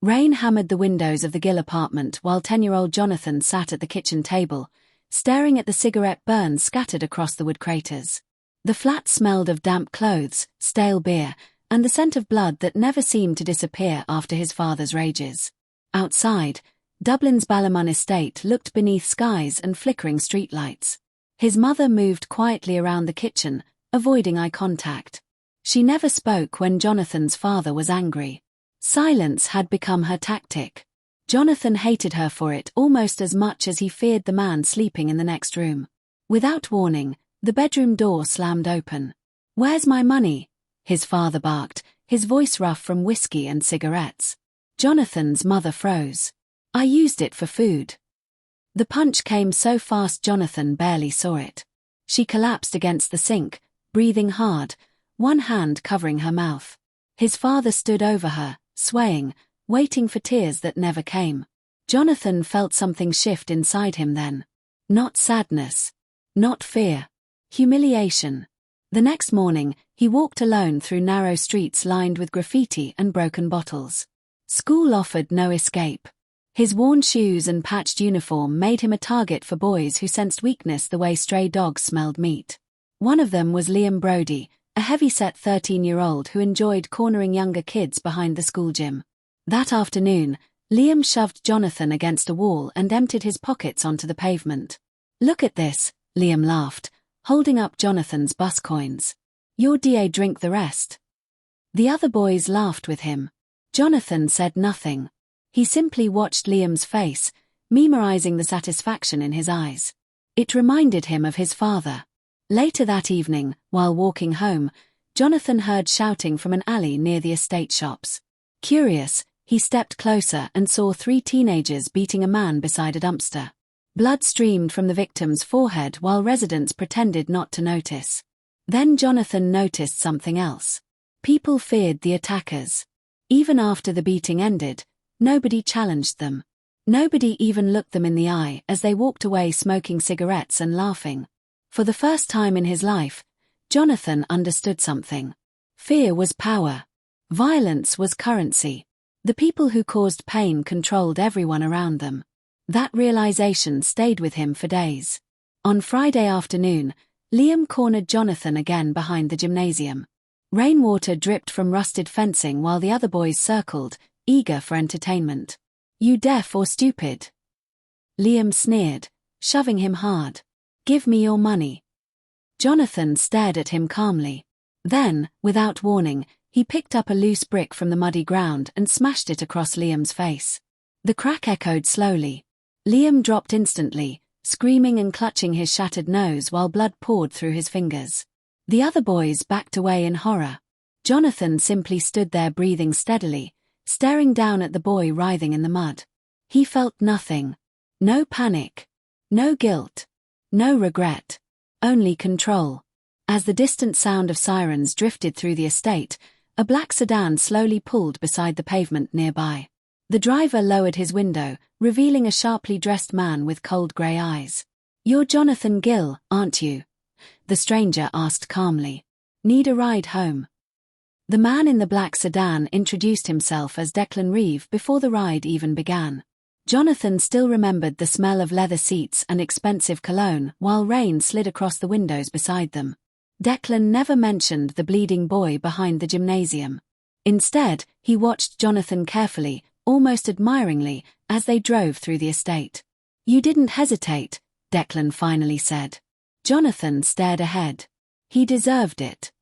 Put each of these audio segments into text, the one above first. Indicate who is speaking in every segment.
Speaker 1: Rain hammered the windows of the Gill apartment while 10-year-old Jonathan sat at the kitchen table, staring at the cigarette burns scattered across the wood craters. The flat smelled of damp clothes, stale beer, and the scent of blood that never seemed to disappear after his father's rages. Outside, Dublin's Ballymun estate looked beneath skies and flickering streetlights. His mother moved quietly around the kitchen, avoiding eye contact. She never spoke when Jonathan's father was angry. Silence had become her tactic. Jonathan hated her for it almost as much as he feared the man sleeping in the next room. Without warning, the bedroom door slammed open. "Where's my money?" his father barked, his voice rough from whiskey and cigarettes. Jonathan's mother froze. "I used it for food." The punch came so fast Jonathan barely saw it. She collapsed against the sink, breathing hard, one hand covering her mouth. His father stood over her, swaying, waiting for tears that never came. Jonathan felt something shift inside him then. Not sadness. Not fear. Humiliation. The next morning, he walked alone through narrow streets lined with graffiti and broken bottles. School offered no escape. His worn shoes and patched uniform made him a target for boys who sensed weakness the way stray dogs smelled meat. One of them was Liam Brodie, a heavy-set 13-year-old who enjoyed cornering younger kids behind the school gym. That afternoon, Liam shoved Jonathan against a wall and emptied his pockets onto the pavement. "Look at this," Liam laughed, holding up Jonathan's bus coins. "Your DA drink the rest." The other boys laughed with him. Jonathan said nothing. He simply watched Liam's face, memorizing the satisfaction in his eyes. It reminded him of his father. Later that evening, while walking home, Jonathan heard shouting from an alley near the estate shops. Curious, he stepped closer and saw 3 teenagers beating a man beside a dumpster. Blood streamed from the victim's forehead while residents pretended not to notice. Then Jonathan noticed something else. People feared the attackers. Even after the beating ended, nobody challenged them. Nobody even looked them in the eye as they walked away smoking cigarettes and laughing. For the first time in his life, Jonathan understood something. Fear was power. Violence was currency. The people who caused pain controlled everyone around them. That realization stayed with him for days. On Friday afternoon, Liam cornered Jonathan again behind the gymnasium. Rainwater dripped from rusted fencing while the other boys circled, eager for entertainment. "You deaf or stupid?" Liam sneered, shoving him hard. "Give me your money." Jonathan stared at him calmly. Then, without warning, he picked up a loose brick from the muddy ground and smashed it across Liam's face. The crack echoed slowly. Liam dropped instantly, screaming and clutching his shattered nose while blood poured through his fingers. The other boys backed away in horror. Jonathan simply stood there breathing steadily, staring down at the boy writhing in the mud. He felt nothing. No panic. No guilt. No regret. Only control. As the distant sound of sirens drifted through the estate, a black sedan slowly pulled beside the pavement nearby. The driver lowered his window, revealing a sharply dressed man with cold grey eyes. "You're Jonathan Gill, aren't you?" the stranger asked calmly. "Need a ride home?" The man in the black sedan introduced himself as Declan Reeve before the ride even began. Jonathan still remembered the smell of leather seats and expensive cologne while rain slid across the windows beside them. Declan never mentioned the bleeding boy behind the gymnasium. Instead, he watched Jonathan carefully, almost admiringly, as they drove through the estate. "You didn't hesitate," Declan finally said. Jonathan stared ahead. He deserved it.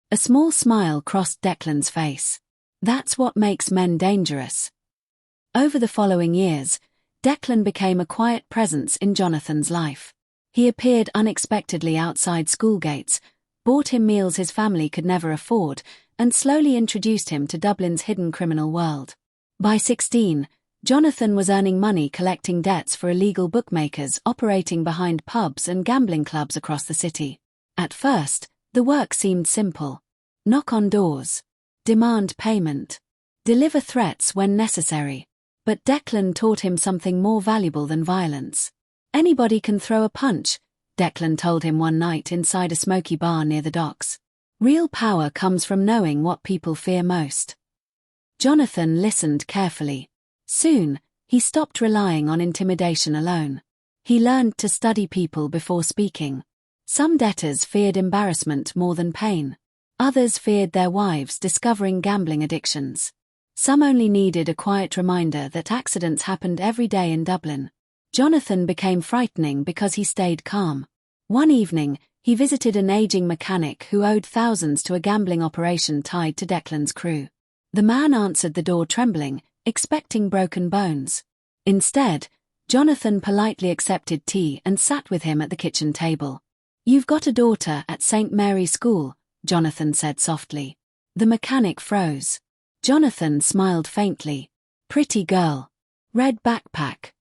Speaker 1: A small smile crossed Declan's face. That's what makes men dangerous. Over the following years, Declan became a quiet presence in Jonathan's life. He appeared unexpectedly outside school gates, bought him meals his family could never afford, and slowly introduced him to Dublin's hidden criminal world. By 16, Jonathan was earning money collecting debts for illegal bookmakers operating behind pubs and gambling clubs across the city. At first, the work seemed simple. Knock on doors. Demand payment. Deliver threats when necessary. But Declan taught him something more valuable than violence. "Anybody can throw a punch," Declan told him one night inside a smoky bar near the docks. "Real power comes from knowing what people fear most." Jonathan listened carefully. Soon, he stopped relying on intimidation alone. He learned to study people before speaking. Some debtors feared embarrassment more than pain. Others feared their wives discovering gambling addictions. Some only needed a quiet reminder that accidents happened every day in Dublin. Jonathan became frightening because he stayed calm. One evening, he visited an aging mechanic who owed thousands to a gambling operation tied to Declan's crew. The man answered the door trembling, expecting broken bones. Instead, Jonathan politely accepted tea and sat with him at the kitchen table. "You've got a daughter at St. Mary's School," Jonathan said softly. The mechanic froze. Jonathan smiled faintly. "Pretty girl. Red backpack."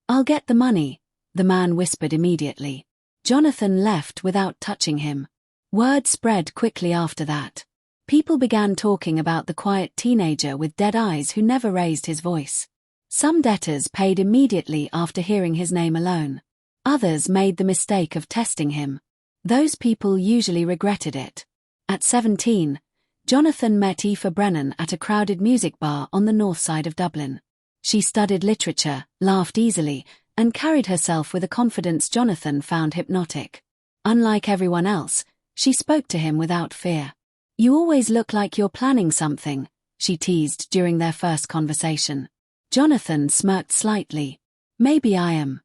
Speaker 1: "I'll get the money," the man whispered immediately. Jonathan left without touching him. Word spread quickly after that. People began talking about the quiet teenager with dead eyes who never raised his voice. Some debtors paid immediately after hearing his name alone. Others made the mistake of testing him. Those people usually regretted it. At 17, Jonathan met Aoife Brennan at a crowded music bar on the north side of Dublin. She studied literature, laughed easily, and carried herself with a confidence Jonathan found hypnotic. Unlike everyone else, she spoke to him without fear. "You always look like you're planning something," she teased during their first conversation. Jonathan smirked slightly. "Maybe I am."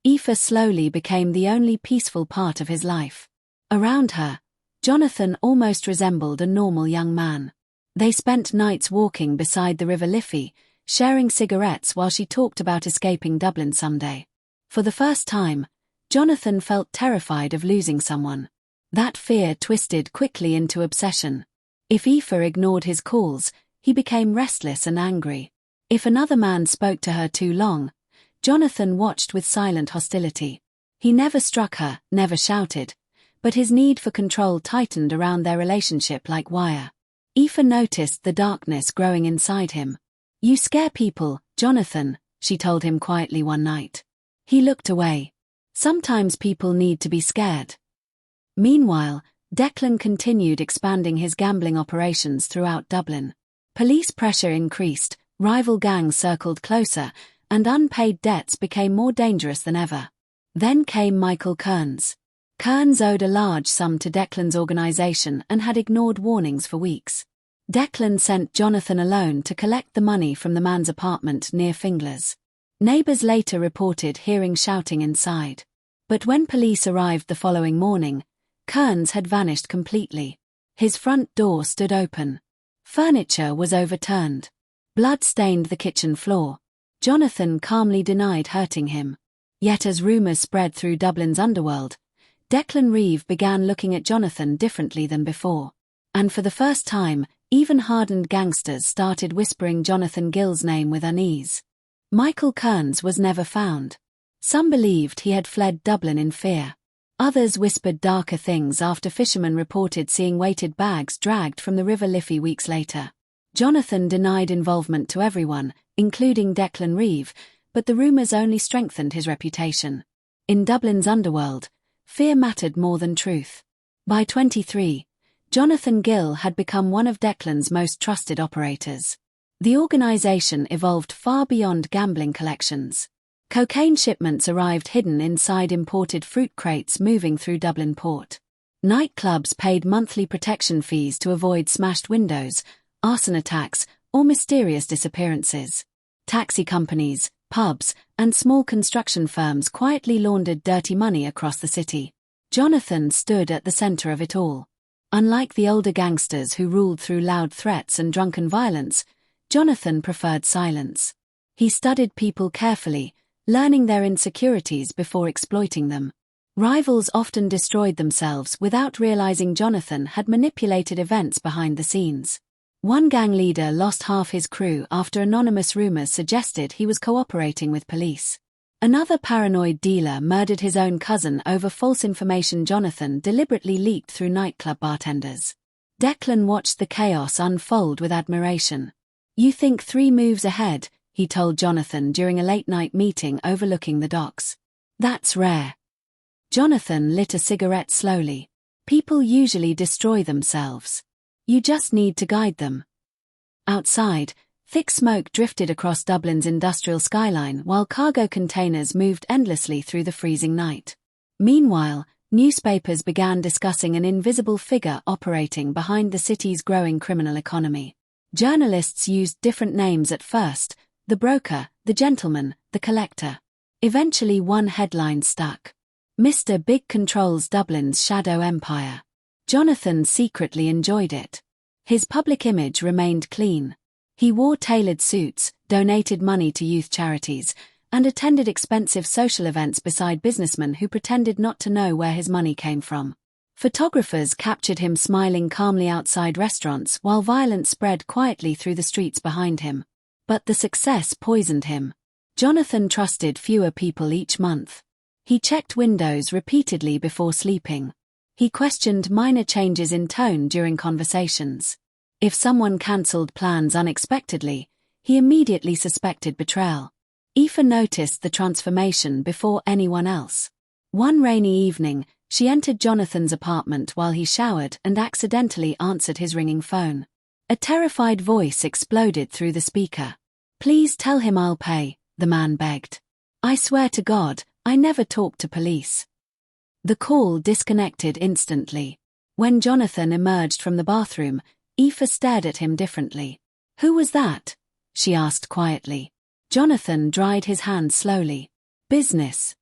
Speaker 1: Aoife slowly became the only peaceful part of his life. Around her, Jonathan almost resembled a normal young man. They spent nights walking beside the River Liffey, sharing cigarettes while she talked about escaping Dublin someday. For the first time, Jonathan felt terrified of losing someone. That fear twisted quickly into obsession. If Aoife ignored his calls, he became restless and angry. If another man spoke to her too long, Jonathan watched with silent hostility. He never struck her, never shouted, but his need for control tightened around their relationship like wire. Aoife noticed the darkness growing inside him. "You scare people, Jonathan," she told him quietly one night. He looked away. "Sometimes people need to be scared." Meanwhile, Declan continued expanding his gambling operations throughout Dublin. Police pressure increased, rival gangs circled closer, and unpaid debts became more dangerous than ever. Then came Michael Kearns. Kearns owed a large sum to Declan's organization and had ignored warnings for weeks. Declan sent Jonathan alone to collect the money from the man's apartment near Finglas. Neighbors later reported hearing shouting inside. But when police arrived the following morning, Kearns had vanished completely. His front door stood open. Furniture was overturned. Blood stained the kitchen floor. Jonathan calmly denied hurting him. Yet as rumors spread through Dublin's underworld, Declan Reeve began looking at Jonathan differently than before. And for the first time, even hardened gangsters started whispering Jonathan Gill's name with unease. Michael Kearns was never found. Some believed he had fled Dublin in fear. Others whispered darker things after fishermen reported seeing weighted bags dragged from the River Liffey weeks later. Jonathan denied involvement to everyone, including Declan Reeve, but the rumors only strengthened his reputation. In Dublin's underworld, fear mattered more than truth. By 23, Jonathan Gill had become one of Declan's most trusted operators. The organization evolved far beyond gambling collections. Cocaine shipments arrived hidden inside imported fruit crates moving through Dublin port. Nightclubs paid monthly protection fees to avoid smashed windows, arson attacks, or mysterious disappearances. Taxi companies, pubs, and small construction firms quietly laundered dirty money across the city. Jonathan stood at the center of it all. Unlike the older gangsters who ruled through loud threats and drunken violence, Jonathan preferred silence. He studied people carefully, learning their insecurities before exploiting them. Rivals often destroyed themselves without realizing Jonathan had manipulated events behind the scenes. One gang leader lost half his crew after anonymous rumors suggested he was cooperating with police. Another paranoid dealer murdered his own cousin over false information Jonathan deliberately leaked through nightclub bartenders. Declan watched the chaos unfold with admiration. "You think 3 moves ahead," he told Jonathan during a late-night meeting overlooking the docks. "That's rare." Jonathan lit a cigarette slowly. "People usually destroy themselves. You just need to guide them." Outside, thick smoke drifted across Dublin's industrial skyline while cargo containers moved endlessly through the freezing night. Meanwhile, newspapers began discussing an invisible figure operating behind the city's growing criminal economy. Journalists used different names at first: the broker, the gentleman, the collector. Eventually one headline stuck: Mr. Big controls Dublin's shadow empire. Jonathan secretly enjoyed it. His public image remained clean. He wore tailored suits, donated money to youth charities, and attended expensive social events beside businessmen who pretended not to know where his money came from. Photographers captured him smiling calmly outside restaurants while violence spread quietly through the streets behind him. But the success poisoned him. Jonathan trusted fewer people each month. He checked windows repeatedly before sleeping. He questioned minor changes in tone during conversations. If someone cancelled plans unexpectedly, he immediately suspected betrayal. Aoife noticed the transformation before anyone else. One rainy evening, she entered Jonathan's apartment while he showered and accidentally answered his ringing phone. A terrified voice exploded through the speaker. "Please tell him I'll pay," the man begged. "I swear to God, I never talked to police." The call disconnected instantly. When Jonathan emerged from the bathroom, Aoife stared at him differently. "Who was that?" she asked quietly. Jonathan dried his hands slowly. "Business."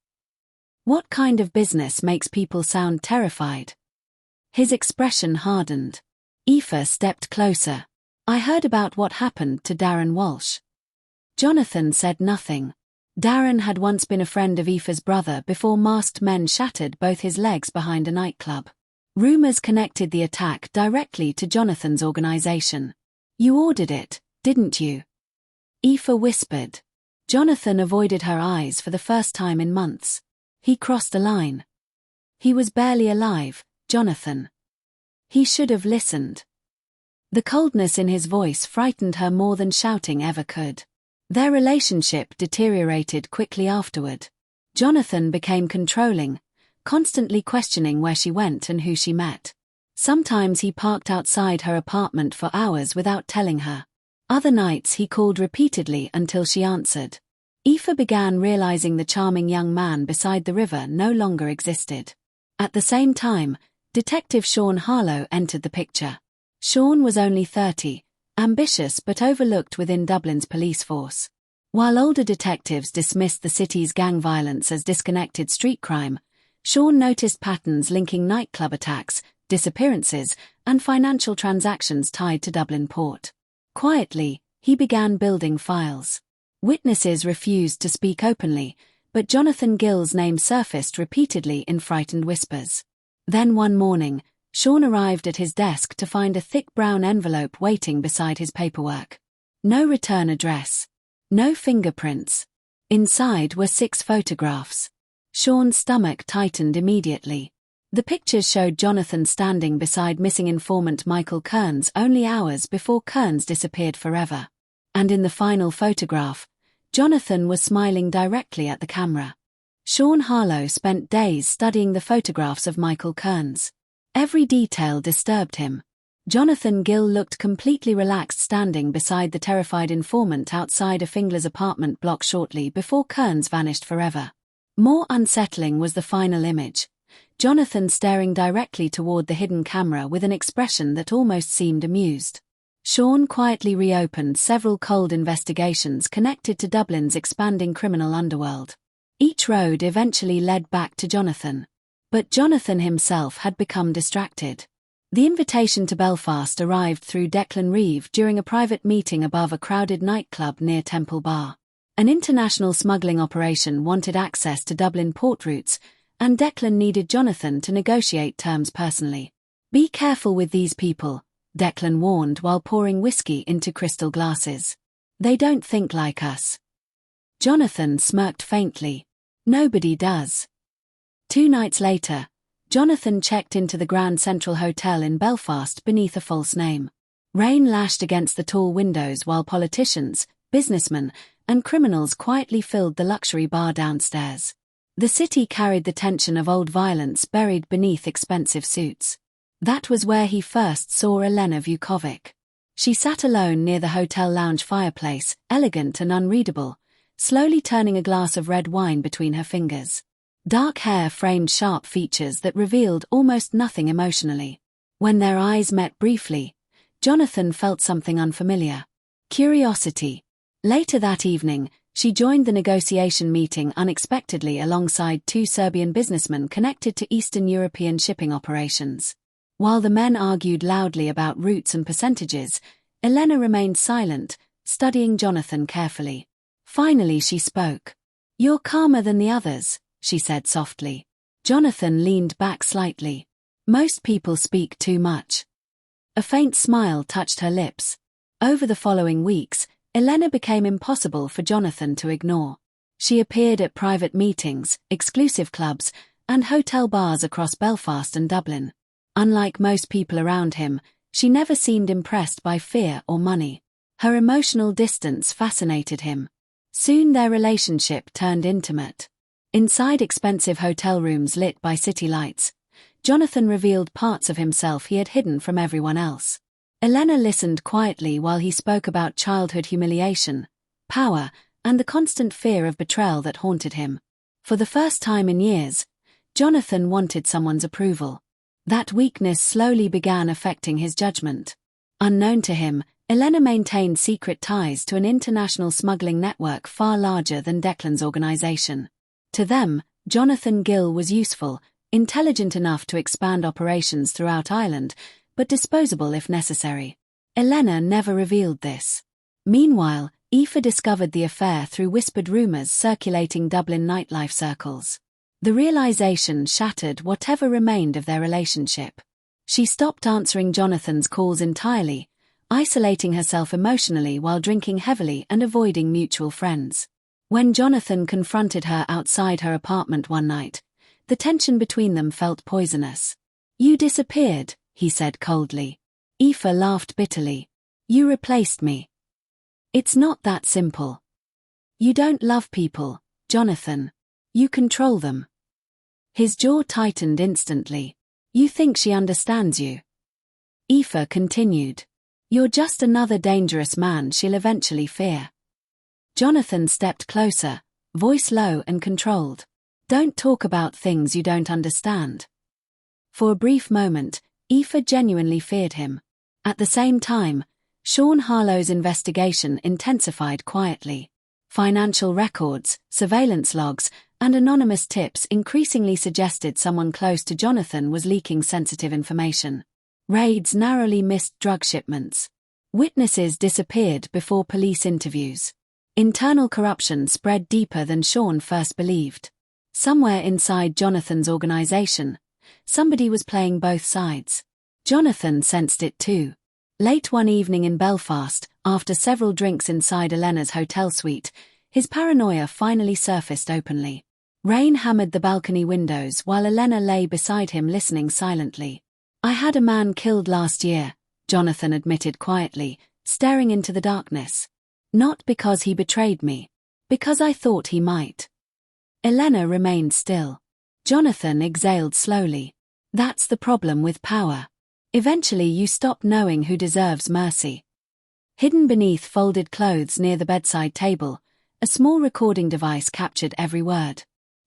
Speaker 1: "What kind of business makes people sound terrified?" His expression hardened. Aoife stepped closer. "I heard about what happened to Darren Walsh." Jonathan said nothing. Darren had once been a friend of Aoife's brother before masked men shattered both his legs behind a nightclub. Rumors connected the attack directly to Jonathan's organization. "You ordered it, didn't you?" Aoife whispered. Jonathan avoided her eyes for the first time in months. He crossed a line. He was barely alive, Jonathan. He should have listened. The coldness in his voice frightened her more than shouting ever could. Their relationship deteriorated quickly afterward. Jonathan became controlling, constantly questioning where she went and who she met. Sometimes he parked outside her apartment for hours without telling her. Other nights he called repeatedly until she answered. Aoife began realizing the charming young man beside the river no longer existed. At the same time, Detective Sean Harlow entered the picture. Sean was only 30, ambitious but overlooked within Dublin's police force. While older detectives dismissed the city's gang violence as disconnected street crime, Sean noticed patterns linking nightclub attacks, disappearances, and financial transactions tied to Dublin port. Quietly, he began building files. Witnesses refused to speak openly, but Jonathan Gill's name surfaced repeatedly in frightened whispers. Then one morning, Sean arrived at his desk to find a thick brown envelope waiting beside his paperwork. No return address. No fingerprints. Inside were 6 photographs. Sean's stomach tightened immediately. The pictures showed Jonathan standing beside missing informant Michael Kearns only hours before Kearns disappeared forever. And in the final photograph, Jonathan was smiling directly at the camera. Sean Harlow spent days studying the photographs of Michael Kearns. Every detail disturbed him. Jonathan Gill looked completely relaxed standing beside the terrified informant outside a Fingler's apartment block shortly before Kearns vanished forever. More unsettling was the final image. Jonathan staring directly toward the hidden camera with an expression that almost seemed amused. Sean quietly reopened several cold investigations connected to Dublin's expanding criminal underworld. Each road eventually led back to Jonathan. But Jonathan himself had become distracted. The invitation to Belfast arrived through Declan Reeve during a private meeting above a crowded nightclub near Temple Bar. An international smuggling operation wanted access to Dublin port routes, and Declan needed Jonathan to negotiate terms personally. "Be careful with these people," Declan warned while pouring whiskey into crystal glasses. "They don't think like us." Jonathan smirked faintly. "Nobody does." 2 nights later, Jonathan checked into the Grand Central Hotel in Belfast beneath a false name. Rain lashed against the tall windows while politicians, businessmen, and criminals quietly filled the luxury bar downstairs. The city carried the tension of old violence buried beneath expensive suits. That was where he first saw Elena Vukovic. She sat alone near the hotel lounge fireplace, elegant and unreadable, slowly turning a glass of red wine between her fingers. Dark hair framed sharp features that revealed almost nothing emotionally. When their eyes met briefly, Jonathan felt something unfamiliar. Curiosity. Later that evening, she joined the negotiation meeting unexpectedly alongside two Serbian businessmen connected to Eastern European shipping operations. While the men argued loudly about routes and percentages, Elena remained silent, studying Jonathan carefully. Finally she spoke. "You're calmer than the others," she said softly. Jonathan leaned back slightly. "Most people speak too much." A faint smile touched her lips. Over the following weeks, Elena became impossible for Jonathan to ignore. She appeared at private meetings, exclusive clubs, and hotel bars across Belfast and Dublin. Unlike most people around him, she never seemed impressed by fear or money. Her emotional distance fascinated him. Soon their relationship turned intimate. Inside expensive hotel rooms lit by city lights, Jonathan revealed parts of himself he had hidden from everyone else. Elena listened quietly while he spoke about childhood humiliation, power, and the constant fear of betrayal that haunted him. For the first time in years, Jonathan wanted someone's approval. That weakness slowly began affecting his judgment. Unknown to him, Elena maintained secret ties to an international smuggling network far larger than Declan's organization. To them, Jonathan Gill was useful, intelligent enough to expand operations throughout Ireland, but disposable if necessary. Elena never revealed this. Meanwhile, Aoife discovered the affair through whispered rumors circulating Dublin nightlife circles. The realization shattered whatever remained of their relationship. She stopped answering Jonathan's calls entirely, isolating herself emotionally while drinking heavily and avoiding mutual friends. When Jonathan confronted her outside her apartment one night, the tension between them felt poisonous. "You disappeared," he said coldly. Aoife laughed bitterly. "You replaced me." "It's not that simple. You don't love people, Jonathan. You control them." His jaw tightened instantly. "You think she understands you?" Aoife continued. "You're just another dangerous man she'll eventually fear." Jonathan stepped closer, voice low and controlled. "Don't talk about things you don't understand." For a brief moment, Aoife genuinely feared him. At the same time, Sean Harlow's investigation intensified quietly. Financial records, surveillance logs, and anonymous tips increasingly suggested someone close to Jonathan was leaking sensitive information. Raids narrowly missed drug shipments. Witnesses disappeared before police interviews. Internal corruption spread deeper than Sean first believed. Somewhere inside Jonathan's organization, somebody was playing both sides. Jonathan sensed it too. Late one evening in Belfast, after several drinks inside Elena's hotel suite, his paranoia finally surfaced openly. Rain hammered the balcony windows while Elena lay beside him listening silently. "I had a man killed last year," Jonathan admitted quietly, staring into the darkness. "Not because he betrayed me. Because I thought he might." Elena remained still. Jonathan exhaled slowly. "That's the problem with power. Eventually you stop knowing who deserves mercy." Hidden beneath folded clothes near the bedside table, a small recording device captured every word.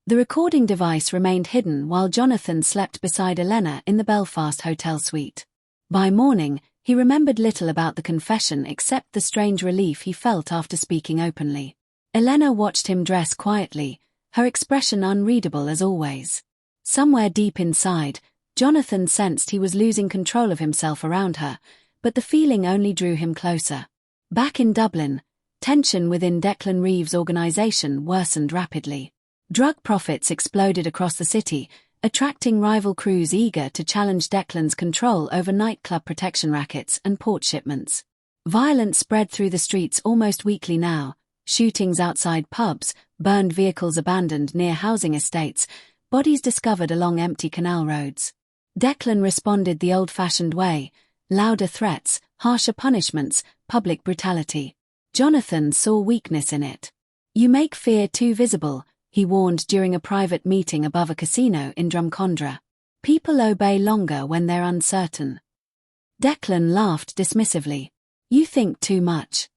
Speaker 1: The recording device remained hidden while Jonathan slept beside Elena in the Belfast hotel suite. By morning, he remembered little about the confession except the strange relief he felt after speaking openly. Elena watched him dress quietly, her expression unreadable as always. Somewhere deep inside, Jonathan sensed he was losing control of himself around her, but the feeling only drew him closer. Back in Dublin, tension within Declan Reeves' organization worsened rapidly. Drug profits exploded across the city, attracting rival crews eager to challenge Declan's control over nightclub protection rackets and port shipments. Violence spread through the streets almost weekly now, shootings outside pubs, burned vehicles abandoned near housing estates, bodies discovered along empty canal roads. Declan responded the old-fashioned way: louder threats, harsher punishments, public brutality. Jonathan saw weakness in it. "You make fear too visible," he warned during a private meeting above a casino in Drumcondra. "People obey longer when they're uncertain." Declan laughed dismissively. "You think too much."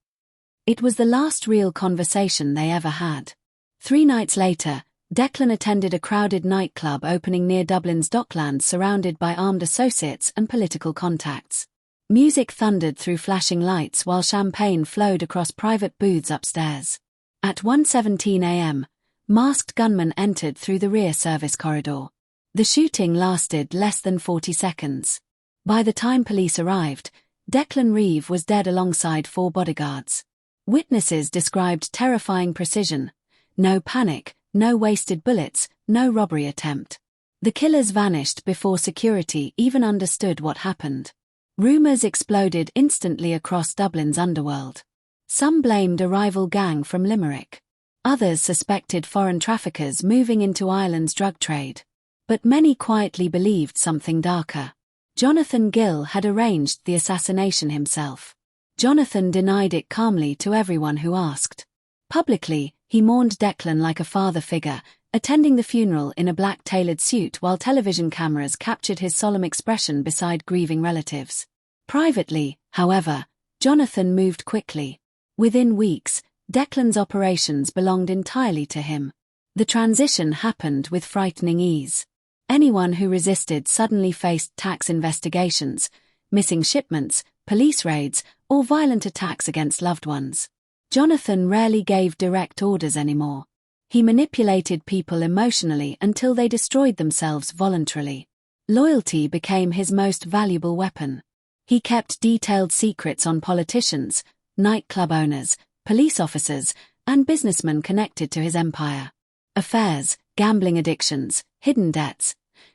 Speaker 1: It was the last real conversation they ever had. 3 nights later, Declan attended a crowded nightclub opening near Dublin's Docklands, surrounded by armed associates and political contacts. Music thundered through flashing lights while champagne flowed across private booths upstairs. At 1:17 a.m., masked gunmen entered through the rear service corridor. The shooting lasted less than 40 seconds. By the time police arrived, Declan Reeve was dead alongside 4 bodyguards. Witnesses described terrifying precision. No panic, no wasted bullets, no robbery attempt. The killers vanished before security even understood what happened. Rumours exploded instantly across Dublin's underworld. Some blamed a rival gang from Limerick. Others suspected foreign traffickers moving into Ireland's drug trade. But many quietly believed something darker. Jonathan Gill had arranged the assassination himself. Jonathan denied it calmly to everyone who asked. Publicly, he mourned Declan like a father figure, attending the funeral in a black tailored suit while television cameras captured his solemn expression beside grieving relatives. Privately, however, Jonathan moved quickly. Within weeks, Declan's operations belonged entirely to him. The transition happened with frightening ease. Anyone who resisted suddenly faced tax investigations, missing shipments, police raids, or violent attacks against loved ones. Jonathan rarely gave direct orders anymore. He manipulated people emotionally until they destroyed themselves voluntarily. Loyalty became his most valuable weapon. He kept detailed secrets on politicians, nightclub owners, police officers, and businessmen connected to his empire. Affairs, gambling addictions, hidden debts.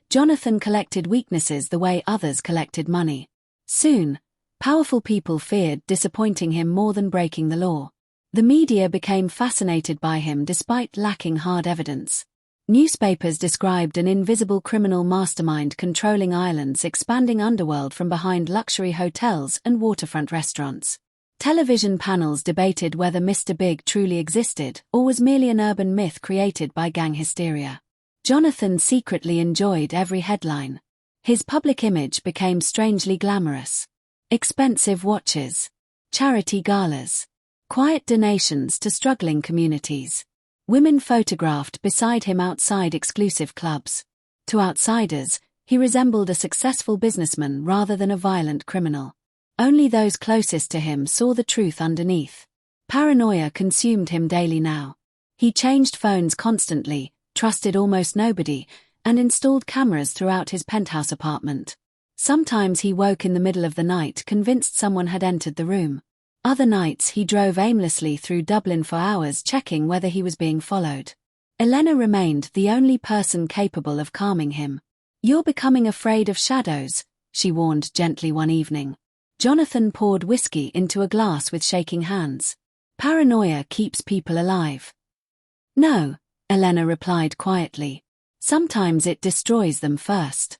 Speaker 1: Jonathan collected weaknesses the way others collected money. Soon, powerful people feared disappointing him more than breaking the law. The media became fascinated by him despite lacking hard evidence. Newspapers described an invisible criminal mastermind controlling Ireland's expanding underworld from behind luxury hotels and waterfront restaurants. Television panels debated whether Mr. Big truly existed or was merely an urban myth created by gang hysteria. Jonathan secretly enjoyed every headline. His public image became strangely glamorous. Expensive watches, charity galas, quiet donations to struggling communities. Women photographed beside him outside exclusive clubs. To outsiders, he resembled a successful businessman rather than a violent criminal. Only those closest to him saw the truth underneath. Paranoia consumed him daily now. He changed phones constantly, trusted almost nobody, and installed cameras throughout his penthouse apartment. Sometimes he woke in the middle of the night convinced someone had entered the room. Other nights he drove aimlessly through Dublin for hours checking whether he was being followed. Elena remained the only person capable of calming him. "You're becoming afraid of shadows," she warned gently one evening. Jonathan poured whiskey into a glass with shaking hands. "Paranoia keeps people alive." "No," Elena replied quietly. "Sometimes it destroys them first."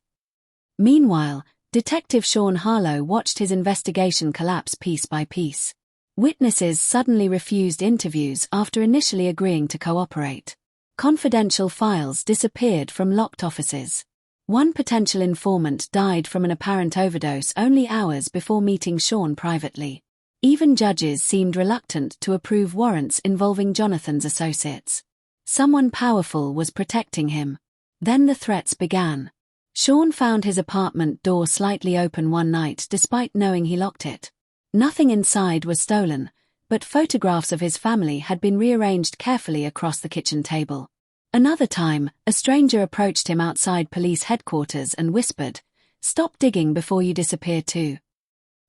Speaker 1: Meanwhile, Detective Sean Harlow watched his investigation collapse piece by piece. Witnesses suddenly refused interviews after initially agreeing to cooperate. Confidential files disappeared from locked offices. One potential informant died from an apparent overdose only hours before meeting Sean privately. Even judges seemed reluctant to approve warrants involving Jonathan's associates. Someone powerful was protecting him. Then the threats began. Sean found his apartment door slightly open one night despite knowing he locked it. Nothing inside was stolen, but photographs of his family had been rearranged carefully across the kitchen table. Another time, a stranger approached him outside police headquarters and whispered, "Stop digging before you disappear too."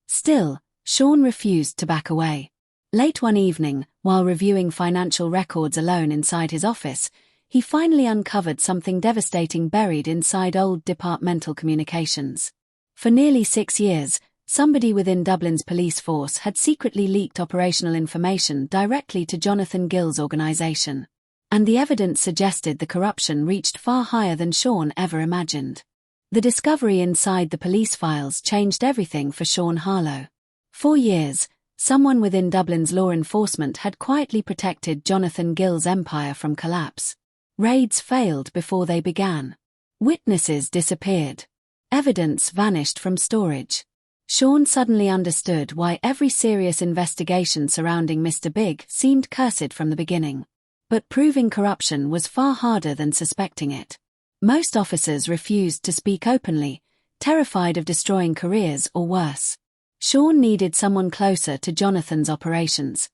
Speaker 1: Still, Sean refused to back away. Late one evening, while reviewing financial records alone inside his office, he finally uncovered something devastating buried inside old departmental communications. For nearly 6 years, somebody within Dublin's police force had secretly leaked operational information directly to Jonathan Gill's organization. And the evidence suggested the corruption reached far higher than Sean ever imagined. The discovery inside the police files changed everything for Sean Harlow. For years, someone within Dublin's law enforcement had quietly protected Jonathan Gill's empire from collapse. Raids failed before they began. Witnesses disappeared. Evidence vanished from storage. Sean suddenly understood why every serious investigation surrounding Mr. Big seemed cursed from the beginning. But proving corruption was far harder than suspecting it. Most officers refused to speak openly, terrified of destroying careers or worse. Sean needed someone closer to Jonathan's operations,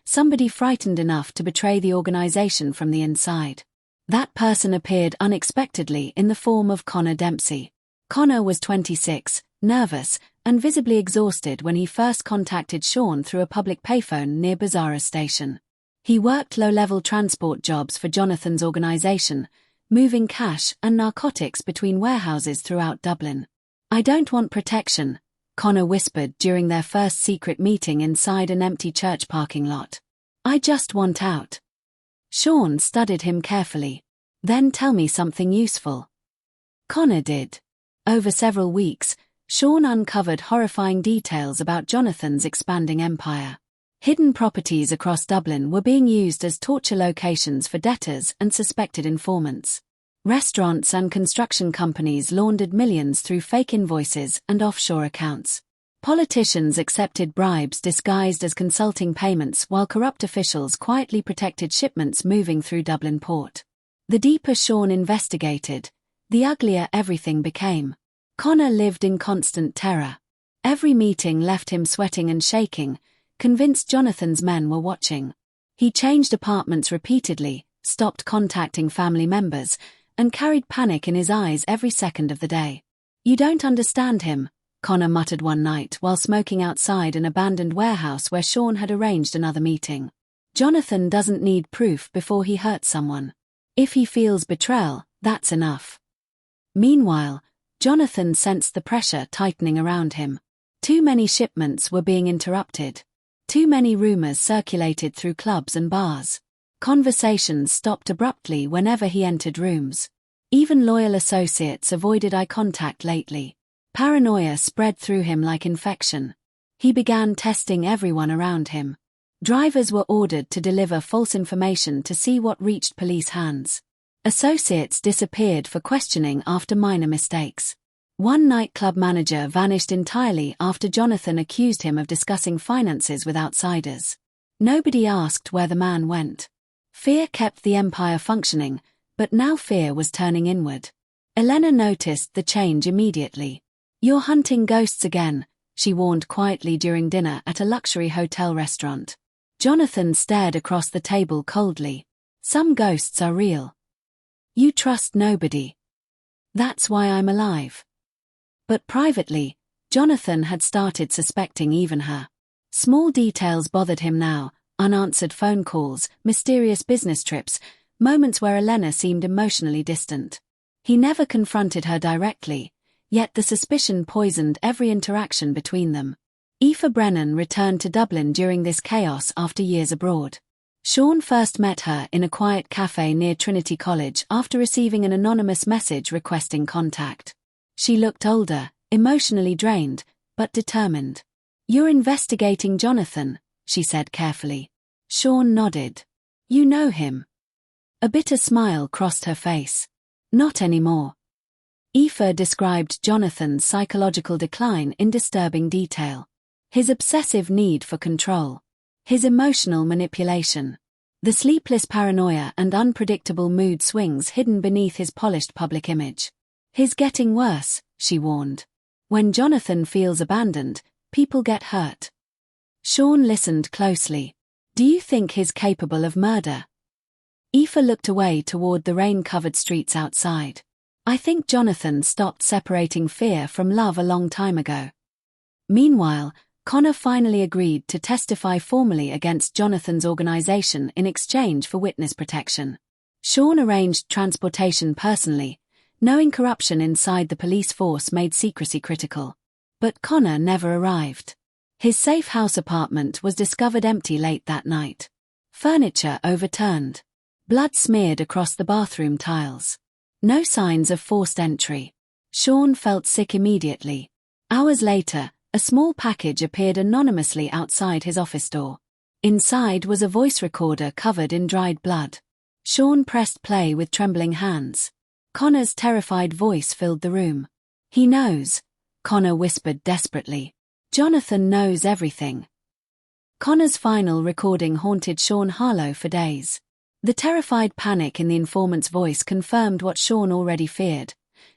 Speaker 1: somebody frightened enough to betray the organization from the inside. That person appeared unexpectedly in the form of Connor Dempsey. Connor was 26, nervous, and visibly exhausted when he first contacted Sean through a public payphone near Bizarra Station. He worked low-level transport jobs for Jonathan's organization, moving cash and narcotics between warehouses throughout Dublin. "I don't want protection," Connor whispered during their first secret meeting inside an empty church parking lot. "I just want out." Sean studied him carefully. "Then tell me something useful." Connor did. Over several weeks, Sean uncovered horrifying details about Jonathan's expanding empire. Hidden properties across Dublin were being used as torture locations for debtors and suspected informants. Restaurants and construction companies laundered millions through fake invoices and offshore accounts. Politicians accepted bribes disguised as consulting payments while corrupt officials quietly protected shipments moving through Dublin port. The deeper Sean investigated, the uglier everything became. Connor lived in constant terror. Every meeting left him sweating and shaking, convinced Jonathan's men were watching. He changed apartments repeatedly, stopped contacting family members, and carried panic in his eyes every second of the day. "You don't understand him," Connor muttered one night while smoking outside an abandoned warehouse where Sean had arranged another meeting. "Jonathan doesn't need proof before he hurts someone. If he feels betrayal, that's enough." Meanwhile, Jonathan sensed the pressure tightening around him. Too many shipments were being interrupted. Too many rumors circulated through clubs and bars. Conversations stopped abruptly whenever he entered rooms. Even loyal associates avoided eye contact lately. Paranoia spread through him like infection. He began testing everyone around him. Drivers were ordered to deliver false information to see what reached police hands. Associates disappeared for questioning after minor mistakes. One nightclub manager vanished entirely after Jonathan accused him of discussing finances with outsiders. Nobody asked where the man went. Fear kept the empire functioning, but now fear was turning inward. Elena noticed the change immediately. "You're hunting ghosts again," she warned quietly during dinner at a luxury hotel restaurant. Jonathan stared across the table coldly. "Some ghosts are real. You trust nobody. That's why I'm alive." But privately, Jonathan had started suspecting even her. Small details bothered him now: unanswered phone calls, mysterious business trips, moments where Elena seemed emotionally distant. He never confronted her directly, yet the suspicion poisoned every interaction between them. Aoife Brennan returned to Dublin during this chaos after years abroad. Sean first met her in a quiet cafe near Trinity College after receiving an anonymous message requesting contact. She looked older, emotionally drained, but determined. "You're investigating Jonathan," she said carefully. Sean nodded. "You know him?" A bitter smile crossed her face. "Not anymore." Aoife described Jonathan's psychological decline in disturbing detail. His obsessive need for control. His emotional manipulation. The sleepless paranoia and unpredictable mood swings hidden beneath his polished public image. "He's getting worse," she warned. "When Jonathan feels abandoned, people get hurt." Sean listened closely. "Do you think he's capable of murder?" Aoife looked away toward the rain-covered streets outside. "I think Jonathan stopped separating fear from love a long time ago." Meanwhile, Connor finally agreed to testify formally against Jonathan's organization in exchange for witness protection. Sean arranged transportation personally, knowing corruption inside the police force made secrecy critical. But Connor never arrived. His safe house apartment was discovered empty late that night. Furniture overturned. Blood smeared across the bathroom tiles. No signs of forced entry. Sean felt sick immediately. Hours later, a small package appeared anonymously outside his office door. Inside was a voice recorder covered in dried blood. Sean pressed play with trembling hands. Connor's terrified voice filled the room. "He knows," Connor whispered desperately. Jonathan knows everything. Connor's final recording haunted Sean Harlow for days. The terrified panic in the informant's voice confirmed what Sean already feared.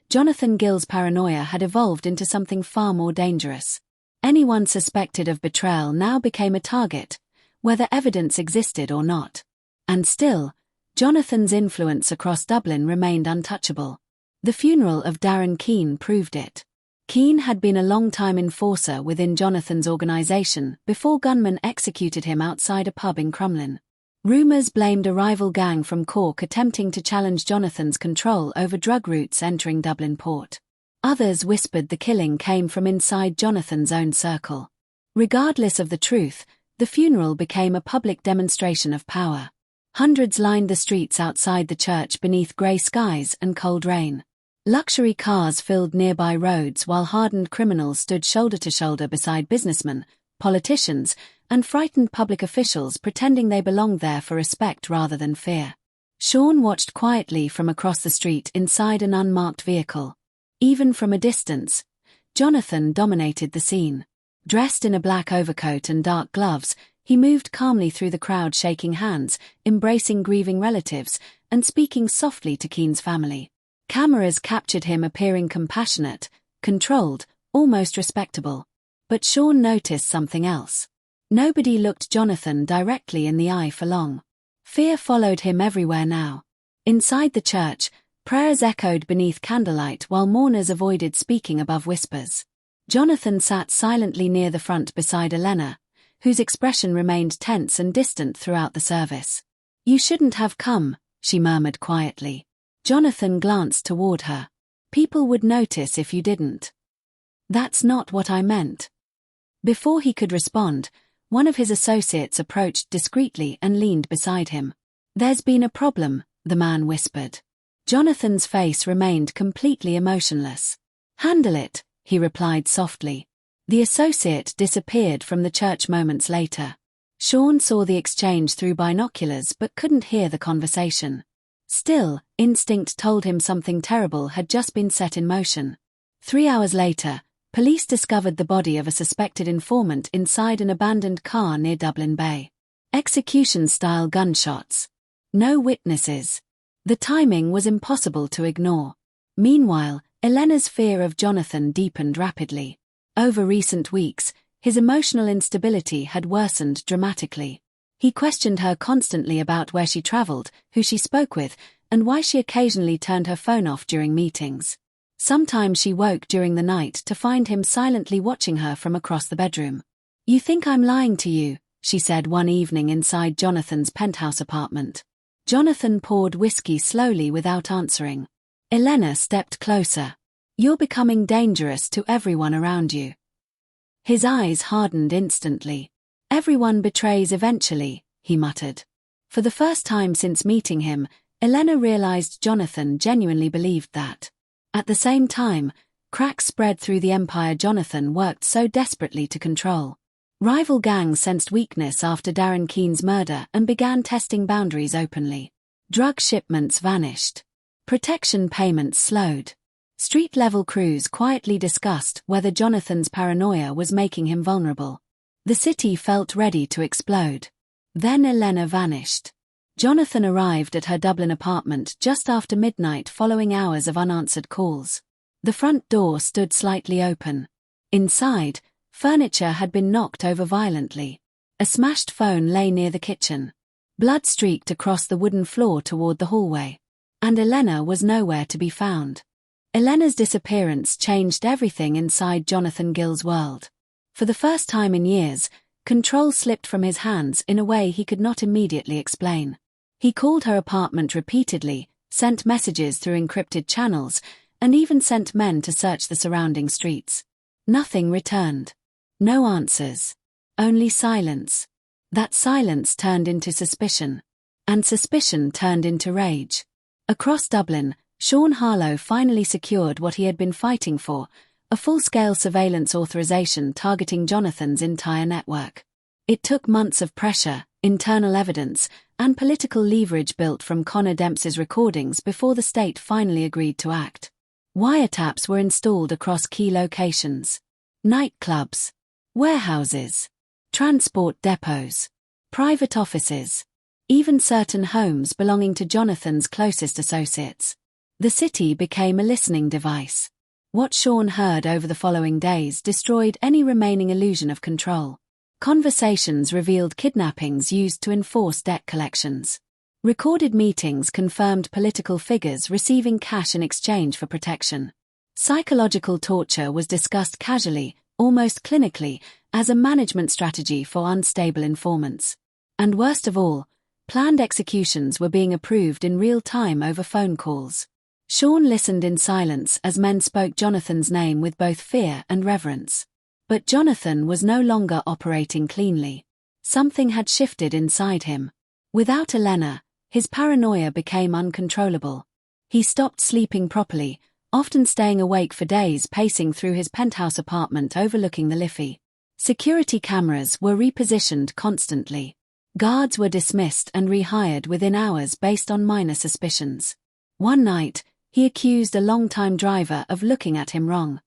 Speaker 1: Jonathan Gill's paranoia had evolved into something far more dangerous. Anyone suspected of betrayal now became a target, whether evidence existed or not. And still, Jonathan's influence across Dublin remained untouchable. The funeral of Darren Keane proved it. Keane had been a long-time enforcer within Jonathan's organisation before gunmen executed him outside a pub in Crumlin. Rumours blamed a rival gang from Cork attempting to challenge Jonathan's control over drug routes entering Dublin port. Others whispered the killing came from inside Jonathan's own circle. Regardless of the truth, the funeral became a public demonstration of power. Hundreds lined the streets outside the church beneath grey skies and cold rain. Luxury cars filled nearby roads while hardened criminals stood shoulder to shoulder beside businessmen, politicians, and frightened public officials pretending they belonged there for respect rather than fear. Sean watched quietly from across the street inside an unmarked vehicle. Even from a distance, Jonathan dominated the scene. Dressed in a black overcoat and dark gloves, he moved calmly through the crowd, shaking hands, embracing grieving relatives, and speaking softly to Keane's family. Cameras captured him appearing compassionate, controlled, almost respectable. But Sean noticed something else. Nobody looked Jonathan directly in the eye for long. Fear followed him everywhere now. Inside the church, prayers echoed beneath candlelight while mourners avoided speaking above whispers. Jonathan sat silently near the front beside Elena, whose expression remained tense and distant throughout the service. "You shouldn't have come," she murmured quietly. Jonathan glanced toward her. "People would notice if you didn't." "That's not what I meant." Before he could respond, one of his associates approached discreetly and leaned beside him. "There's been a problem," the man whispered. Jonathan's face remained completely emotionless. "Handle it," he replied softly. The associate disappeared from the church moments later. Sean saw the exchange through binoculars but couldn't hear the conversation. Still, instinct told him something terrible had just been set in motion. 3 hours later, police discovered the body of a suspected informant inside an abandoned car near Dublin Bay. Execution-style gunshots. No witnesses. The timing was impossible to ignore. Meanwhile, Elena's fear of Jonathan deepened rapidly. Over recent weeks, his emotional instability had worsened dramatically. He questioned her constantly about where she traveled, who she spoke with, and why she occasionally turned her phone off during meetings. Sometimes she woke during the night to find him silently watching her from across the bedroom. "You think I'm lying to you," she said one evening inside Jonathan's penthouse apartment. Jonathan poured whiskey slowly without answering. Elena stepped closer. "You're becoming dangerous to everyone around you." His eyes hardened instantly. "Everyone betrays eventually," he muttered. For the first time since meeting him, Elena realized Jonathan genuinely believed that. At the same time, cracks spread through the empire Jonathan worked so desperately to control. Rival gangs sensed weakness after Darren Keane's murder and began testing boundaries openly. Drug shipments vanished. Protection payments slowed. Street-level crews quietly discussed whether Jonathan's paranoia was making him vulnerable. The city felt ready to explode. Then Elena vanished. Jonathan arrived at her Dublin apartment just after midnight following hours of unanswered calls. The front door stood slightly open. Inside, furniture had been knocked over violently. A smashed phone lay near the kitchen. Blood streaked across the wooden floor toward the hallway. And Elena was nowhere to be found. Elena's disappearance changed everything inside Jonathan Gill's world. For the first time in years, control slipped from his hands in a way he could not immediately explain. He called her apartment repeatedly, sent messages through encrypted channels, and even sent men to search the surrounding streets. Nothing returned. No answers. Only silence. That silence turned into suspicion. And suspicion turned into rage. Across Dublin, Sean Harlow finally secured what he had been fighting for, a full-scale surveillance authorization targeting Jonathan's entire network. It took months of pressure, internal evidence, and political leverage built from Connor Dempsey's recordings before the state finally agreed to act. Wiretaps were installed across key locations. Nightclubs, Warehouses, transport depots, private offices, even certain homes belonging to Jonathan's closest associates. The city became a listening device. What Sean heard over the following days destroyed any remaining illusion of control. Conversations revealed kidnappings used to enforce debt collections. Recorded meetings confirmed political figures receiving cash in exchange for protection. Psychological torture was discussed casually, almost clinically, as a management strategy for unstable informants. And worst of all, planned executions were being approved in real time over phone calls. Sean listened in silence as men spoke Jonathan's name with both fear and reverence. But Jonathan was no longer operating cleanly. Something had shifted inside him. Without Elena, his paranoia became uncontrollable. He stopped sleeping properly, often staying awake for days pacing through his penthouse apartment overlooking the Liffey. Security cameras were repositioned constantly. Guards were dismissed and rehired within hours based on minor suspicions. One night, he accused a longtime driver of looking at him wrong.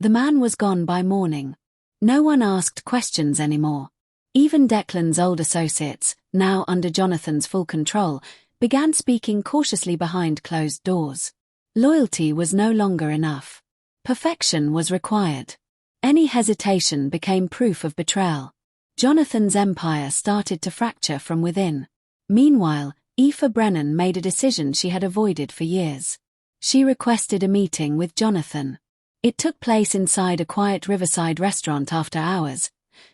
Speaker 1: The man was gone by morning. No one asked questions anymore. Even Declan's old associates, now under Jonathan's full control, began speaking cautiously behind closed doors. Loyalty was no longer enough. Perfection was required. Any hesitation became proof of betrayal. Jonathan's empire started to fracture from within. Meanwhile, Aoife Brennan made a decision she had avoided for years. She requested a meeting with Jonathan. It took place inside a quiet riverside restaurant after hours,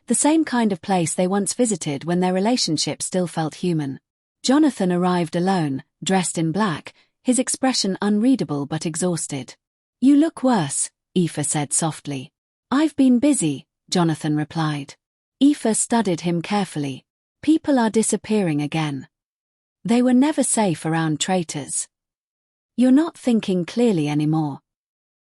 Speaker 1: the same kind of place they once visited when their relationship still felt human. Jonathan arrived alone, dressed in black, his expression unreadable but exhausted. "You look worse," Aoife said softly. "I've been busy," Jonathan replied. Aoife studied him carefully. "People are disappearing again. They were never safe around traitors. You're not thinking clearly anymore."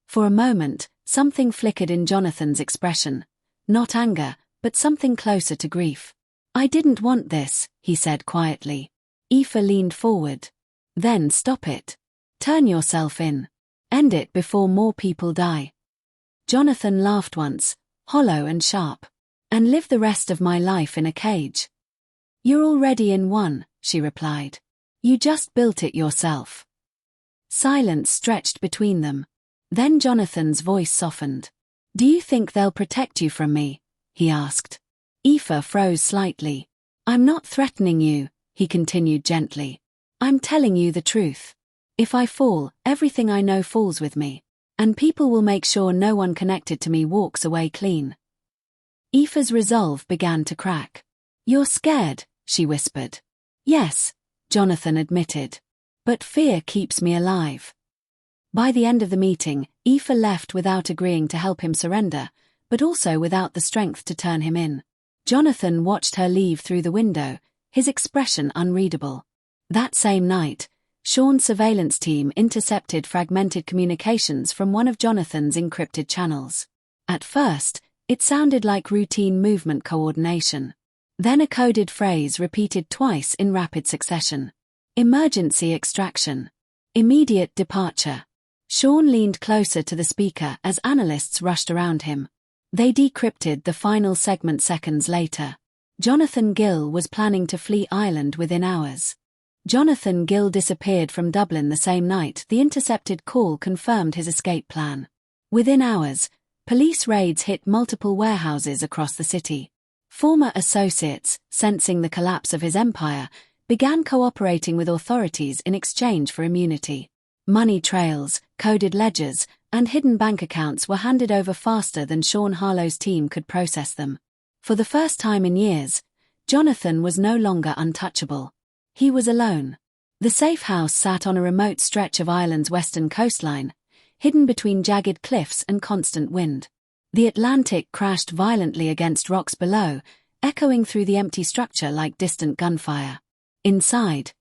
Speaker 1: For a moment, something flickered in Jonathan's expression. Not anger, but something closer to grief. "I didn't want this," he said quietly. Aoife leaned forward. "Then stop it. Turn yourself in. End it before more people die." Jonathan laughed once, hollow and sharp. "And live the rest of my life in a cage." "You're already in one," she replied. "You just built it yourself." Silence stretched between them. Then Jonathan's voice softened. "Do you think they'll protect you from me?" he asked. Aoife froze slightly. "I'm not threatening you," he continued gently. "I'm telling you the truth. If I fall, everything I know falls with me. And people will make sure no one connected to me walks away clean." Aoife's resolve began to crack. "You're scared," she whispered. "Yes," Jonathan admitted. "But fear keeps me alive." By the end of the meeting, Aoife left without agreeing to help him surrender, but also without the strength to turn him in. Jonathan watched her leave through the window, his expression unreadable. That same night, Sean's surveillance team intercepted fragmented communications from one of Jonathan's encrypted channels. At first, it sounded like routine movement coordination. Then a coded phrase repeated twice in rapid succession. "Emergency extraction. Immediate departure." Sean leaned closer to the speaker as analysts rushed around him. They decrypted the final segment seconds later. Jonathan Gill was planning to flee Ireland within hours. Jonathan Gill disappeared from Dublin the same night the intercepted call confirmed his escape plan. Within hours, police raids hit multiple warehouses across the city. Former associates, sensing the collapse of his empire, began cooperating with authorities in exchange for immunity. Money trails, coded ledgers, and hidden bank accounts were handed over faster than Sean Harlow's team could process them. For the first time in years, Jonathan was no longer untouchable. He was alone. The safe house sat on a remote stretch of Ireland's western coastline, hidden between jagged cliffs and constant wind. The Atlantic crashed violently against rocks below, echoing through the empty structure like distant gunfire. Inside,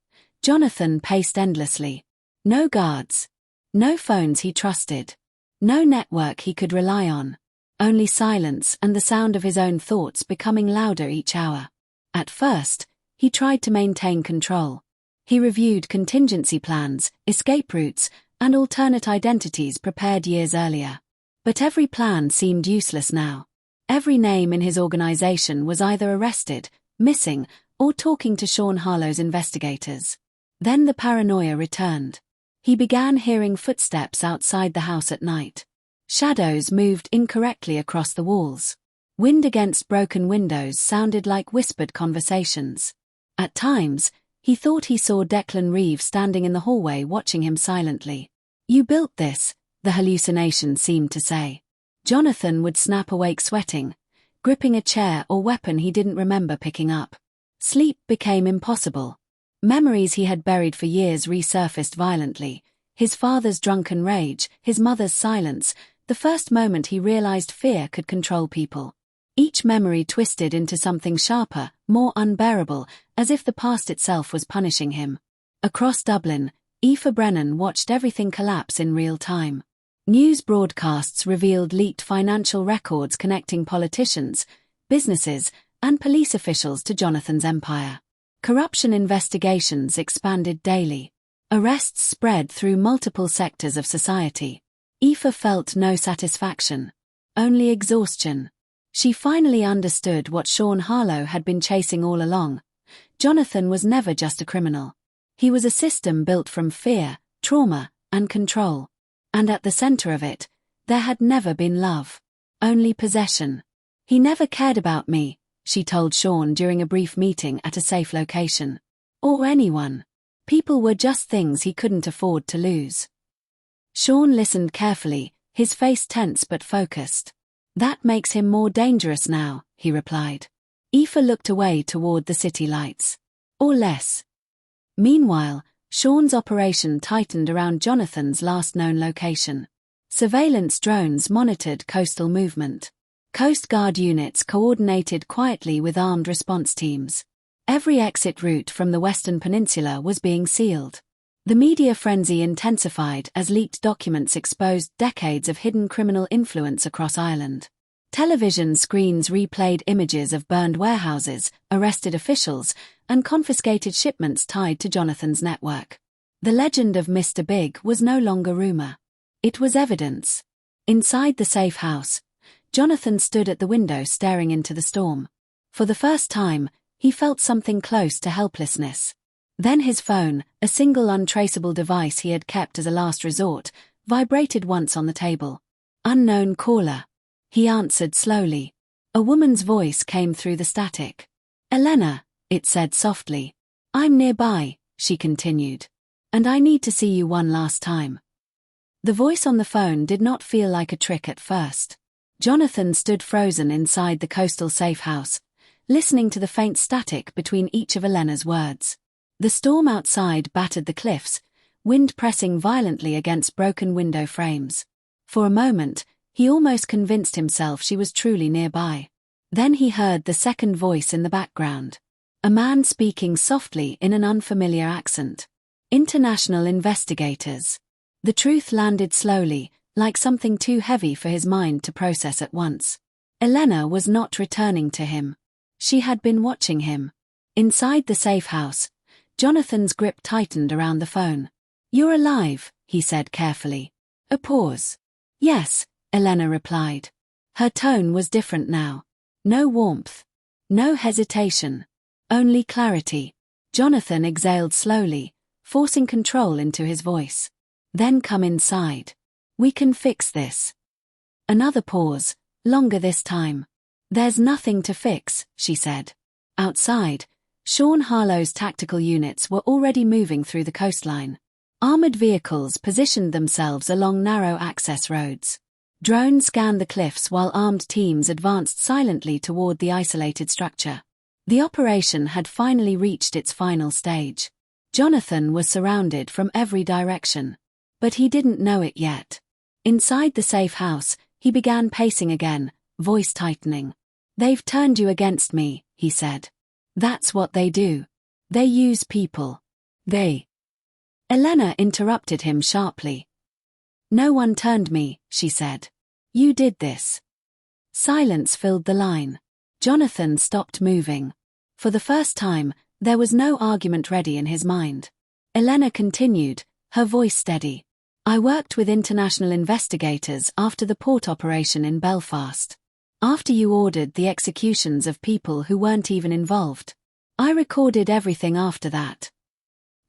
Speaker 1: Jonathan paced endlessly. No guards. No phones he trusted. No network he could rely on. Only silence and the sound of his own thoughts becoming louder each hour. At first, he tried to maintain control. He reviewed contingency plans, escape routes, and alternate identities prepared years earlier. But every plan seemed useless now. Every name in his organization was either arrested, missing, or talking to Sean Harlow's investigators. Then the paranoia returned. He began hearing footsteps outside the house at night. Shadows moved incorrectly across the walls. Wind against broken windows sounded like whispered conversations. At times, he thought he saw Declan Reeve standing in the hallway watching him silently. "You built this," the hallucination seemed to say. Jonathan would snap awake sweating, gripping a chair or weapon he didn't remember picking up. Sleep became impossible. Memories he had buried for years resurfaced violently. His father's drunken rage, his mother's silence, the first moment he realized fear could control people. Each memory twisted into something sharper, more unbearable, as if the past itself was punishing him. Across Dublin, Aoife Brennan watched everything collapse in real time. News broadcasts revealed leaked financial records connecting politicians, businesses, and police officials to Jonathan's empire. Corruption investigations expanded daily. Arrests spread through multiple sectors of society. Aoife felt no satisfaction, only exhaustion. She finally understood what Sean Harlow had been chasing all along. Jonathan was never just a criminal. He was a system built from fear, trauma, and control. And at the center of it, there had never been love. Only possession. "He never cared about me," she told Sean during a brief meeting at a safe location. "Or anyone. People were just things he couldn't afford to lose." Sean listened carefully, his face tense but focused. "That makes him more dangerous now," he replied. Aoife looked away toward the city lights. "Or less." Meanwhile, Sean's operation tightened around Jonathan's last known location. Surveillance drones monitored coastal movement. Coast Guard units coordinated quietly with armed response teams. Every exit route from the Western Peninsula was being sealed. The media frenzy intensified as leaked documents exposed decades of hidden criminal influence across Ireland. Television screens replayed images of burned warehouses, arrested officials, and confiscated shipments tied to Jonathan's network. The legend of Mr. Big was no longer rumor. It was evidence. Inside the safe house, Jonathan stood at the window staring into the storm. For the first time, he felt something close to helplessness. Then his phone, a single untraceable device he had kept as a last resort, vibrated once on the table. "Unknown caller." He answered slowly. A woman's voice came through the static. "Elena," it said softly. "I'm nearby," she continued. "And I need to see you one last time." The voice on the phone did not feel like a trick at first. Jonathan stood frozen inside the coastal safe house, listening to the faint static between each of Elena's words. The storm outside battered the cliffs, wind pressing violently against broken window frames. For a moment, he almost convinced himself she was truly nearby. Then he heard the second voice in the background. A man speaking softly in an unfamiliar accent. "International investigators." The truth landed slowly, like something too heavy for his mind to process at once. Elena was not returning to him. She had been watching him. Inside the safe house, Jonathan's grip tightened around the phone. "You're alive," he said carefully. A pause. "Yes," Elena replied. Her tone was different now. No warmth. No hesitation. Only clarity. Jonathan exhaled slowly, forcing control into his voice. "Then come inside. We can fix this." Another pause, longer this time. "There's nothing to fix," she said. Outside, Sean Harlow's tactical units were already moving through the coastline. Armored vehicles positioned themselves along narrow access roads. Drones scanned the cliffs while armed teams advanced silently toward the isolated structure. The operation had finally reached its final stage. Jonathan was surrounded from every direction. But he didn't know it yet. Inside the safe house, he began pacing again, voice tightening. "They've turned you against me," he said. "That's what they do. They use people. They..." Elena interrupted him sharply. "No one turned me," she said. "You did this." Silence filled the line. Jonathan stopped moving. For the first time, there was no argument ready in his mind. Elena continued, her voice steady. "I worked with international investigators after the port operation in Belfast. After you ordered the executions of people who weren't even involved. I recorded everything after that.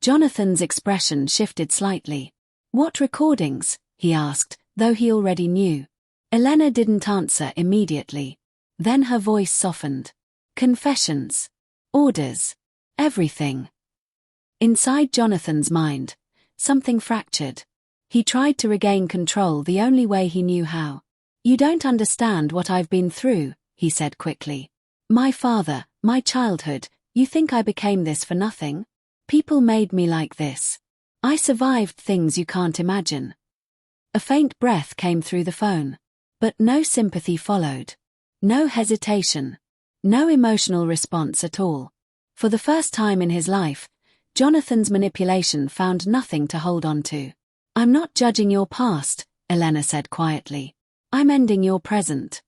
Speaker 1: Jonathan's expression shifted slightly. What recordings? He asked, though he already knew. Elena didn't answer immediately. Then her voice softened. Confessions. Orders. Everything. Inside Jonathan's mind, something fractured. He tried to regain control the only way he knew how. You don't understand what I've been through, he said quickly. My father, my childhood, you think I became this for nothing? People made me like this. I survived things you can't imagine. A faint breath came through the phone. But no sympathy followed. No hesitation. No emotional response at all. For the first time in his life, Jonathan's manipulation found nothing to hold on to. I'm not judging your past, Elena said quietly. I'm ending your present.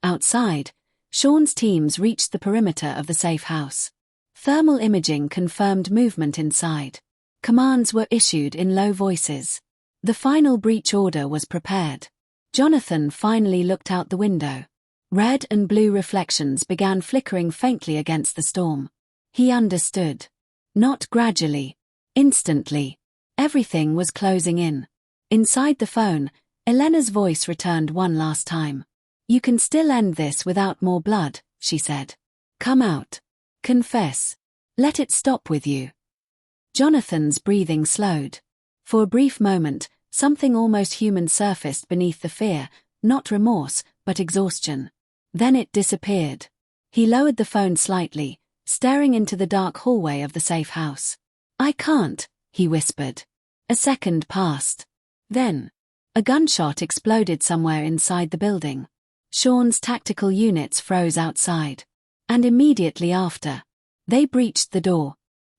Speaker 1: Outside, Sean's teams reached the perimeter of the safe house. Thermal imaging confirmed movement inside. Commands were issued in low voices. The final breach order was prepared. Jonathan finally looked out the window. Red and blue reflections began flickering faintly against the storm. He understood. Not gradually. Instantly. Everything was closing in. Inside the phone, Elena's voice returned one last time. You can still end this without more blood, she said. Come out. Confess. Let it stop with you. Jonathan's breathing slowed. For a brief moment, something almost human surfaced beneath the fear, not remorse, but exhaustion. Then it disappeared. He lowered the phone slightly, staring into the dark hallway of the safe house. I can't, he whispered. A second passed. Then, a gunshot exploded somewhere inside the building. Sean's tactical units froze outside. And immediately after, they breached the door.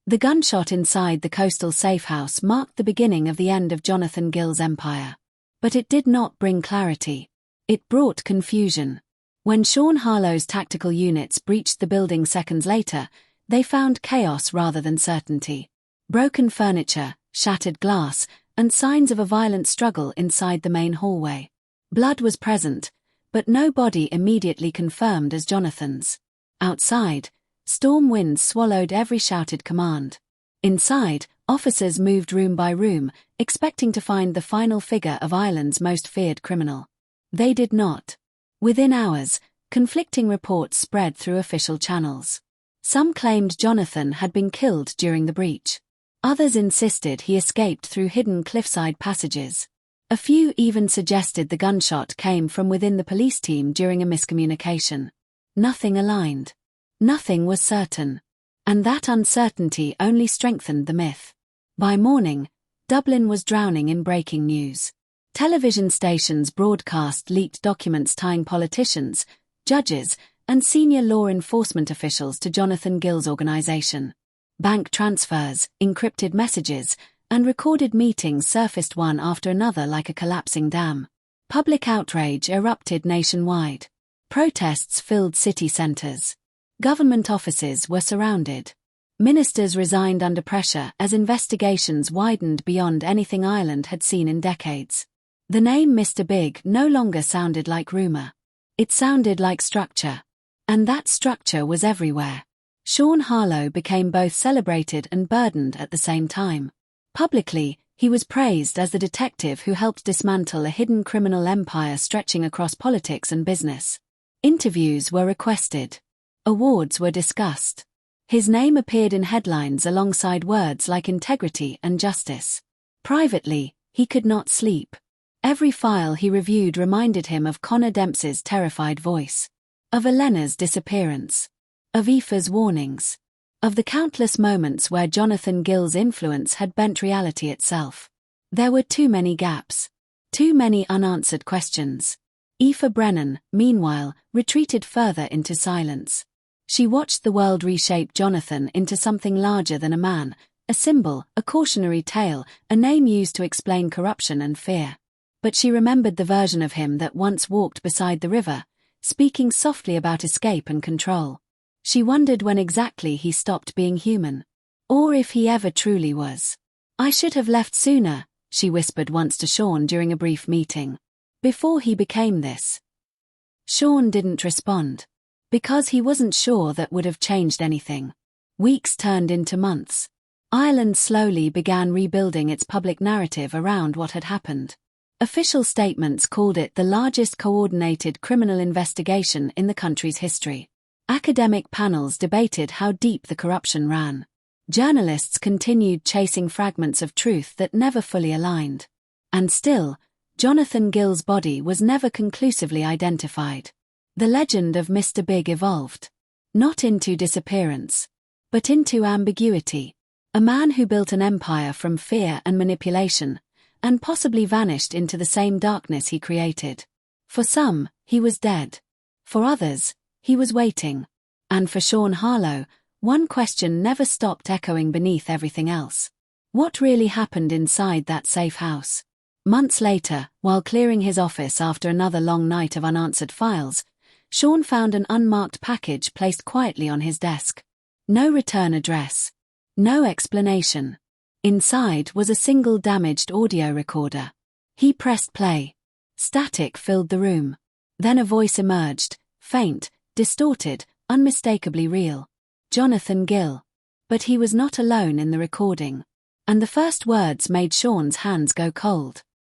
Speaker 1: The gunshot inside the coastal safe house marked the beginning of the end of Jonathan Gill's empire. But it did not bring clarity. It brought confusion. When Sean Harlow's tactical units breached the building seconds later, they found chaos rather than certainty. Broken furniture, shattered glass, and signs of a violent struggle inside the main hallway. Blood was present, but no body immediately confirmed as Jonathan's. Outside, storm winds swallowed every shouted command. Inside, officers moved room by room, expecting to find the final figure of Ireland's most feared criminal. They did not. Within hours, conflicting reports spread through official channels. Some claimed Jonathan had been killed during the breach. Others insisted he escaped through hidden cliffside passages. A few even suggested the gunshot came from within the police team during a miscommunication. Nothing aligned. Nothing was certain. And that uncertainty only strengthened the myth. By morning, Dublin was drowning in breaking news. Television stations broadcast leaked documents tying politicians, judges, and senior law enforcement officials to Jonathan Gill's organization. Bank transfers, encrypted messages, and recorded meetings surfaced one after another like a collapsing dam. Public outrage erupted nationwide. Protests filled city centers. Government offices were surrounded. Ministers resigned under pressure as investigations widened beyond anything Ireland had seen in decades. The name Mr. Big no longer sounded like rumor. It sounded like structure. And that structure was everywhere. Sean Harlow became both celebrated and burdened at the same time. Publicly, he was praised as the detective who helped dismantle a hidden criminal empire stretching across politics and business. Interviews were requested. Awards were discussed. His name appeared in headlines alongside words like integrity and justice. Privately, he could not sleep. Every file he reviewed reminded him of Connor Dempsey's terrified voice. Of Elena's disappearance. Of Aoife's warnings. Of the countless moments where Jonathan Gill's influence had bent reality itself. There were too many gaps. Too many unanswered questions. Aoife Brennan, meanwhile, retreated further into silence. She watched the world reshape Jonathan into something larger than a man, a symbol, a cautionary tale, a name used to explain corruption and fear. But she remembered the version of him that once walked beside the river, speaking softly about escape and control. She wondered when exactly he stopped being human. Or if he ever truly was. I should have left sooner, she whispered once to Sean during a brief meeting. Before he became this. Sean didn't respond. Because he wasn't sure that would have changed anything. Weeks turned into months. Ireland slowly began rebuilding its public narrative around what had happened. Official statements called it the largest coordinated criminal investigation in the country's history. Academic panels debated how deep the corruption ran. Journalists continued chasing fragments of truth that never fully aligned. And still, Jonathan Gill's body was never conclusively identified. The legend of Mr. Big evolved. Not into disappearance, but into ambiguity. A man who built an empire from fear and manipulation, and possibly vanished into the same darkness he created. For some, he was dead. For others, he was waiting. And for Sean Harlow, one question never stopped echoing beneath everything else. What really happened inside that safe house? Months later, while clearing his office after another long night of unanswered files, Sean found an unmarked package placed quietly on his desk. No return address. No explanation. Inside was a single damaged audio recorder. He pressed play. Static filled the room. Then a voice emerged, faint, distorted, unmistakably real. Jonathan Gill. But he was not alone in the recording. And the first words made Sean's hands go cold.